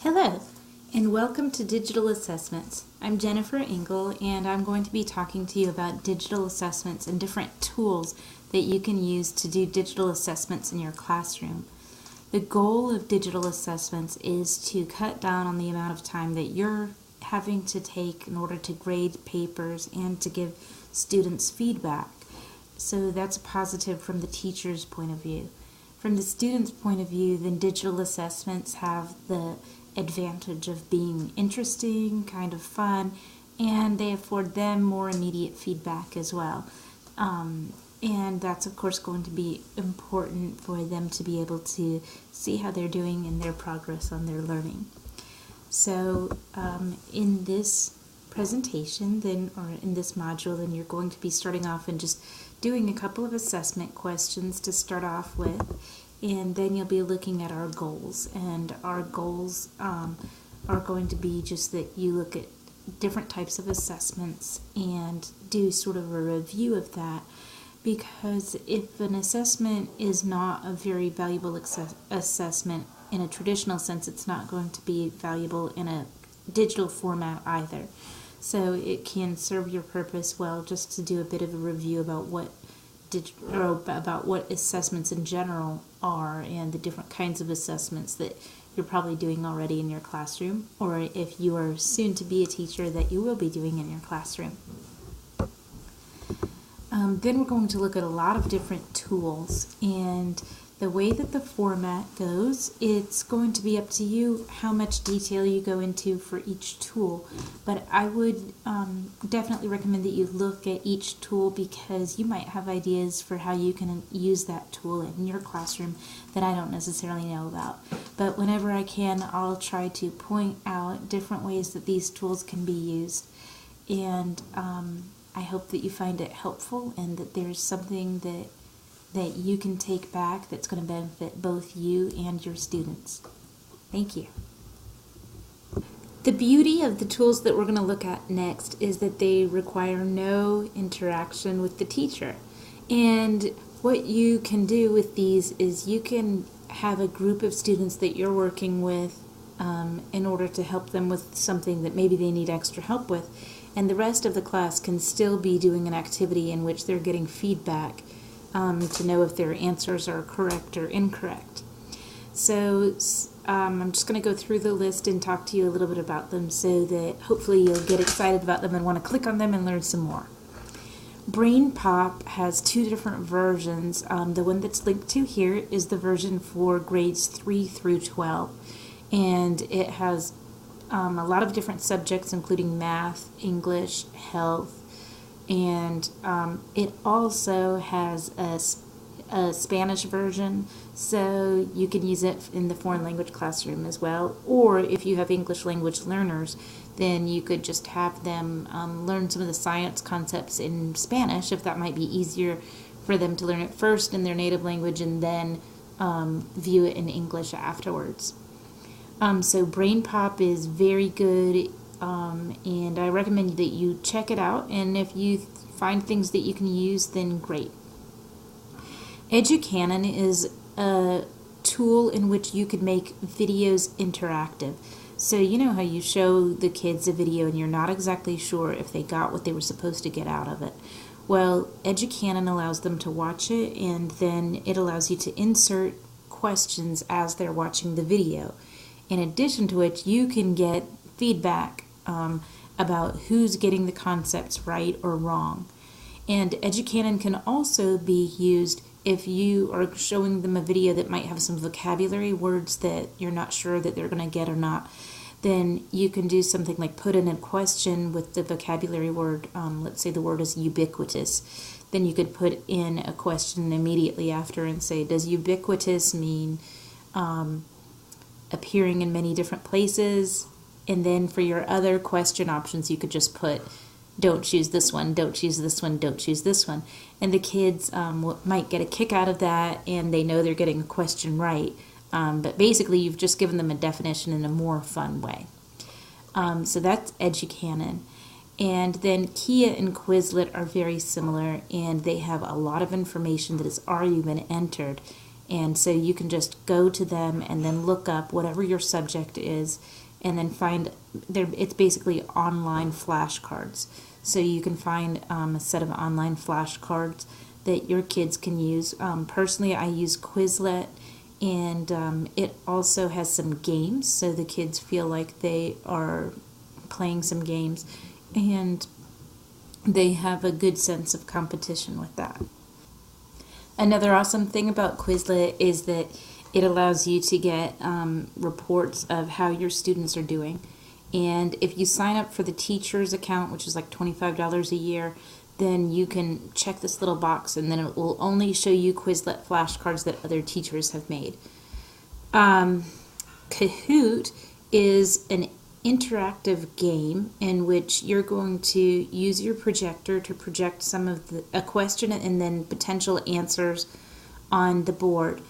Hello, and welcome to Digital Assessments. I'm Jennifer Engel, and I'm going to be talking to you about digital assessments and different tools that you can use to do digital assessments in your classroom. The goal of digital assessments is to cut down on the amount of time that you're having to take in order to grade papers and to give students feedback. So that's a positive from the teacher's point of view. From the student's point of view, then digital assessments have the advantage of being interesting, kind of fun, and they afford them more immediate feedback as well. And that's of course going to be important for them to be able to see how they're doing and their progress on their learning. So in this presentation then, or in this module, then you're going to be starting off and just doing a couple of assessment questions to start off with, and then you'll be looking at our goals. And our goals are going to be just that you look at different types of assessments and do sort of a review of that, because if an assessment is not a very valuable assessment in a traditional sense, it's not going to be valuable in a digital format either. So it can serve your purpose well just to do a bit of a review about what assessments in general are and the different kinds of assessments that you're probably doing already in your classroom, or if you are soon to be a teacher, that you will be doing in your classroom. Then we're going to look at a lot of different tools, and the way that the format goes, it's going to be up to you how much detail you go into for each tool. But I would definitely recommend that you look at each tool, because you might have ideas for how you can use that tool in your classroom that I don't necessarily know about. But whenever I can, I'll try to point out different ways that these tools can be used. And I hope that you find it helpful and that there's something that you can take back that's going to benefit both you and your students. Thank you. The beauty of the tools that we're going to look at next is that they require no interaction with the teacher. And what you can do with these is you can have a group of students that you're working with in order to help them with something that maybe they need extra help with, and the rest of the class can still be doing an activity in which they're getting feedback to know if their answers are correct or incorrect. So I'm just going to go through the list and talk to you a little bit about them so that hopefully you'll get excited about them and want to click on them and learn some more. BrainPop has two different versions. The one that's linked to here is the version for grades 3 through 12, and it has a lot of different subjects including math, English, health, and it also has a Spanish version, so you can use it in the foreign language classroom as well. Or if you have English language learners, then you could just have them learn some of the science concepts in Spanish, if that might be easier for them to learn it first in their native language and then view it in English afterwards. So BrainPop is very good. And I recommend that you check it out, and if you find things that you can use, then great. Educanon is a tool in which you could make videos interactive. So you know how you show the kids a video and you're not exactly sure if they got what they were supposed to get out of it. Well, Educanon allows them to watch it, and then it allows you to insert questions as they're watching the video. In addition to which, you can get feedback about who's getting the concepts right or wrong. And Educanon can also be used if you are showing them a video that might have some vocabulary words that you're not sure that they're going to get or not. Then you can do something like put in a question with the vocabulary word. Let's say the word is ubiquitous. Then you could put in a question immediately after and say, does ubiquitous mean appearing in many different places? And then for your other question options, you could just put, don't choose this one, don't choose this one, don't choose this one. And the kids might get a kick out of that, and they know they're getting a question right. But basically, you've just given them a definition in a more fun way. So that's Educanon. And then Kia and Quizlet are very similar, and they have a lot of information that has already been entered. And so you can just go to them and then look up whatever your subject is, and then find there. It's basically online flashcards. So you can find a set of online flashcards that your kids can use. Personally, I use Quizlet, and it also has some games, so the kids feel like they are playing some games, and they have a good sense of competition with that. Another awesome thing about Quizlet is that it allows you to get reports of how your students are doing. And if you sign up for the teacher's account, which is like $25 a year, then you can check this little box, and then it will only show you Quizlet flashcards that other teachers have made. Kahoot is an interactive game in which you're going to use your projector to project a question and then potential answers on the board,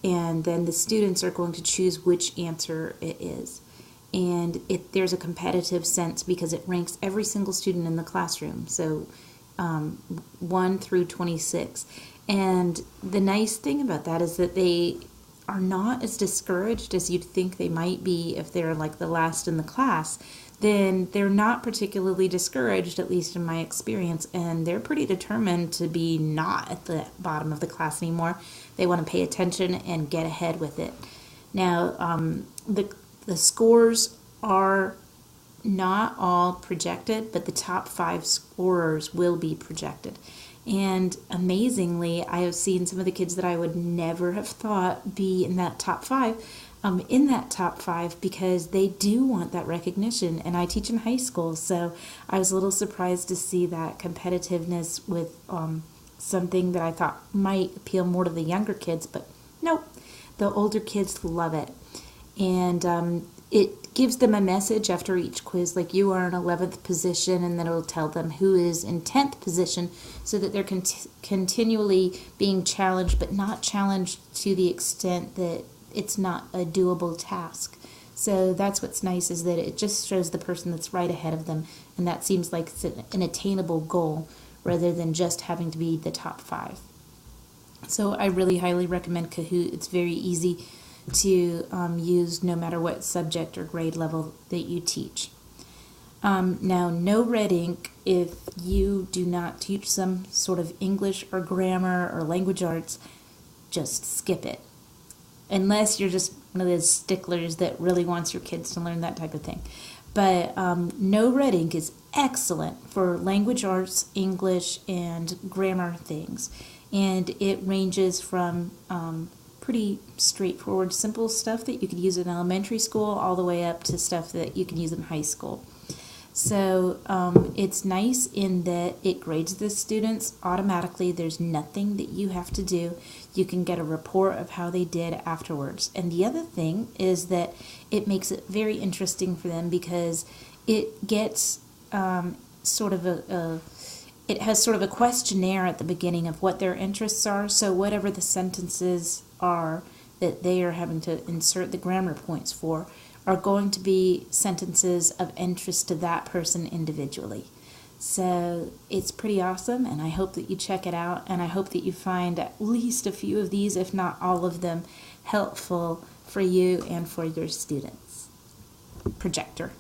and then the students are going to choose which answer it is. And there's a competitive sense because it ranks every single student in the classroom, so 1 through 26. And the nice thing about that is that they are not as discouraged as you'd think they might be if they're like the last in the class. Then they're not particularly discouraged, at least in my experience, and they're pretty determined to be not at the bottom of the class anymore. They want to pay attention and get ahead with it. Now, the scores are not all projected, but the top 5 scorers will be projected. And amazingly, I have seen some of the kids that I would never have thought be in that top 5, because they do want that recognition. And I teach in high school, so I was a little surprised to see that competitiveness with something that I thought might appeal more to the younger kids, but nope, the older kids love it. And it gives them a message after each quiz, like you are in 11th position, and then it'll tell them who is in 10th position, so that they're continually being challenged, but not challenged to the extent that it's not a doable task. So that's what's nice, is that it just shows the person that's right ahead of them, and that seems like it's an attainable goal rather than just having to be the top 5. So I really highly recommend Kahoot. It's very easy to use no matter what subject or grade level that you teach. Now, no red ink if you do not teach some sort of English or grammar or language arts. Just skip it. Unless you're just one of those sticklers that really wants your kids to learn that type of thing. But no red ink is excellent for language arts, English, and grammar things. And it ranges from pretty straightforward, simple stuff that you could use in elementary school all the way up to stuff that you can use in high school. So it's nice in that it grades the students automatically. There's nothing that you have to do. You can get a report of how they did afterwards. And the other thing is that it makes it very interesting for them, because it gets it has sort of a questionnaire at the beginning of what their interests are. So whatever the sentences are that they are having to insert the grammar points for are going to be sentences of interest to that person individually. So it's pretty awesome, and I hope that you check it out, and I hope that you find at least a few of these, if not all of them, helpful for you and for your students. Projector.